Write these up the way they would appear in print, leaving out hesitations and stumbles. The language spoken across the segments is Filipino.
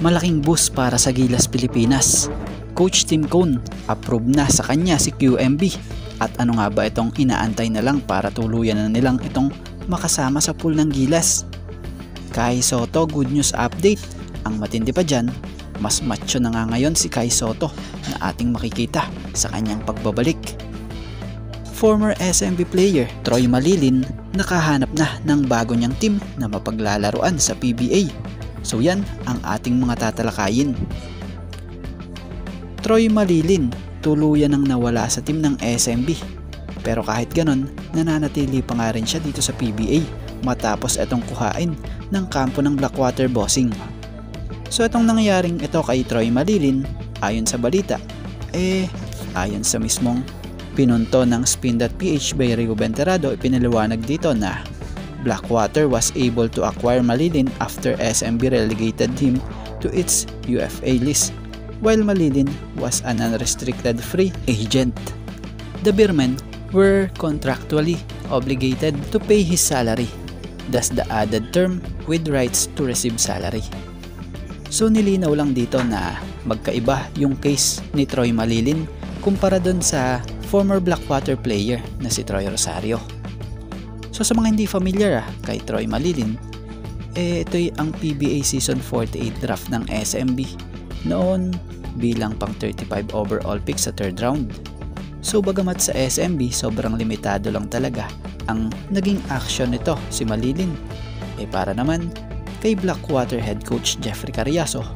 Malaking boost para sa Gilas Pilipinas. Coach Tim Cone, approve na sa kanya si QMB. At ano nga ba itong inaantay na lang para tuluyan na nilang itong makasama sa pool ng Gilas? Kai Sotto, good news update. Ang matindi pa dyan, mas macho na nga ngayon si Kai Sotto na ating makikita sa kanyang pagbabalik. Former SMB player Troy Malilin nakahanap na ng bago niyang team na mapaglalaruan sa PBA. So yan ang ating mga tatalakayin. Troy Malilin tuluyan nang nawala sa team ng SMB. Pero kahit ganon, nananatili pa nga rin siya dito sa PBA matapos itong kuhain ng kampo ng Blackwater Bossing. So itong nangyaring ito kay Troy Malilin, ayon sa balita, ayon sa mismong pinunto ng Spin.ph by Rio Benterado, ipinaliwanag dito na Blackwater was able to acquire Malilin after SMB relegated him to its UFA list, while Malilin was an unrestricted free agent. The Beermen were contractually obligated to pay his salary, thus the added term with rights to receive salary. So nilinaw lang dito na magkaiba yung case ni Troy Malilin kumpara dun sa former Blackwater player na si Troy Rosario. So sa mga hindi familiar kay Troy Malilin, ito'y ang PBA Season 48 draft ng SMB noon bilang pang 35 overall pick sa 3rd round. So bagamat sa SMB sobrang limitado lang talaga ang naging action nito si Malilin, para naman kay Blackwater head coach Jeffrey Carriazo,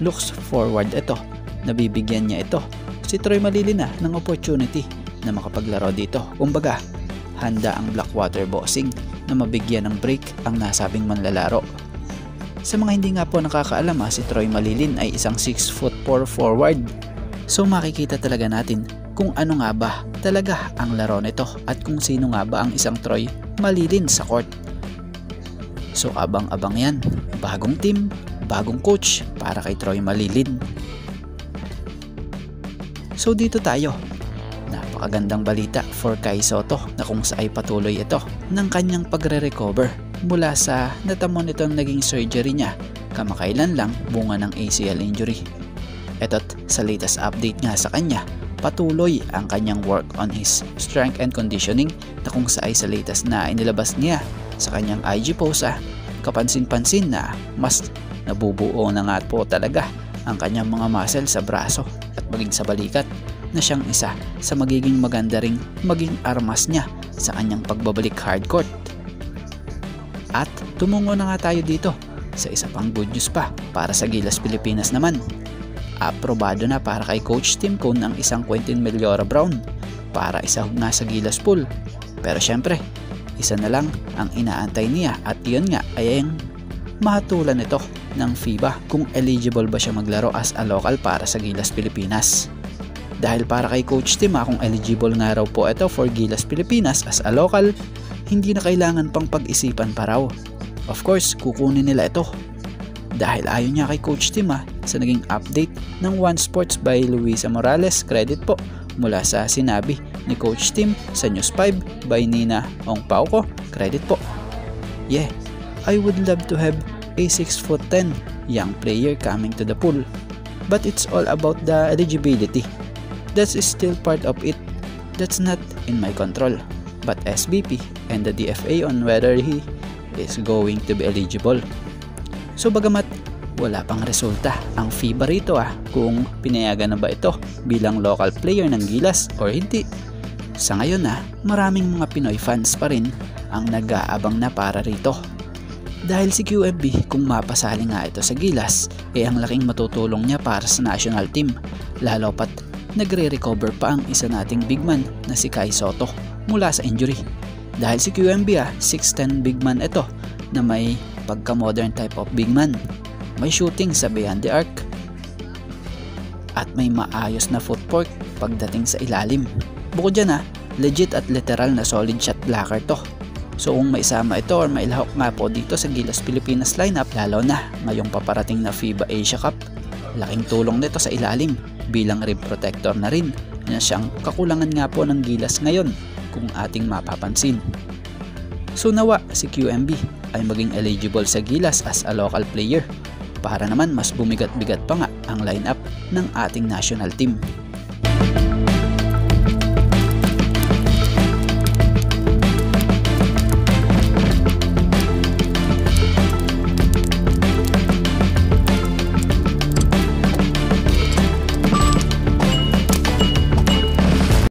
looks forward ito na bibigyan niya ito si Troy Malilin ng opportunity na makapaglaro dito. Kumbaga, handa ang Blackwater Bossing na mabigyan ng break ang nasabing manlalaro. Sa mga hindi nga po nakakaalam, si Troy Malilin ay isang 6'4" forward. So makikita talaga natin kung ano nga ba talaga ang laro nito at kung sino nga ba ang isang Troy Malilin sa court. So abang-abang yan, bagong team, bagong coach para kay Troy Malilin. So dito tayo, napakagandang balita for Kai Sotto na kung saan ay patuloy ito ng kanyang pagre-recover mula sa natamo nitong naging surgery niya kamakailan lang bunga ng ACL injury. Eto't sa latest update nga sa kanya, patuloy ang kanyang work on his strength and conditioning na kung saan ay sa latest na inilabas niya sa kanyang IG post, kapansin-pansin na mas nabubuo na nga po talaga ang kanyang mga muscle sa braso at maging sa balikat na siyang isa sa magiging maganda ring maging armas niya sa kanyang pagbabalik hardcourt. At tumungo na nga tayo dito sa isa pang good news pa para sa Gilas Pilipinas naman. Aprobado na para kay Coach Tim Cone ang isang Quentin Meliora Brown para isahog nga sa Gilas pool. Pero syempre, isa na lang ang inaantay niya at iyon nga ay ang mahatulan ito ng FIBA kung eligible ba siya maglaro as a local para sa Gilas Pilipinas. Dahil para kay Coach Tim, kung eligible nga raw po ito for Gilas Pilipinas as a local, hindi na kailangan pang pag-isipan pa raw. Of course, kukunin nila ito. Dahil ayon niya kay Coach Tim sa naging update ng One Sports by Luisa Morales, credit po mula sa sinabi ni Coach Tim sa News 5 by Nina Ongpauco, credit po. Yeah, I would love to have a 6'10" young player coming to the pool, but it's all about the eligibility. That is still part of it. That's not in my control, but SBP and the DFA on whether he is going to be eligible. So bagamat wala pang resulta ang FIBA rito kung pinayagan na ba ito bilang local player ng Gilas or hindi, sa ngayon maraming mga Pinoy fans pa rin ang nag-aabang na para rito. Dahil si QMB kung mapasali nga ito sa Gilas, ang laking matutulong niya para sa national team, lalo pat nagre-recover pa ang isa nating big man na si Kai Sotto mula sa injury. Dahil si QMB 6'10" big man ito na may pagka-modern type of big man. May shooting sa behind the arc at may maayos na footwork pagdating sa ilalim. Bukod dyan legit at literal na solid shot blocker to. So kung maisama ito or mailahok nga po dito sa Gilas Pilipinas lineup, lalo na ngayong paparating na FIBA Asia Cup, laking tulong nito sa ilalim bilang rim protector na rin na siyang kakulangan nga po ng Gilas ngayon kung ating mapapansin. So nawa si QMB ay maging eligible sa Gilas as a local player para naman mas bumigat-bigat pa nga ang lineup ng ating national team.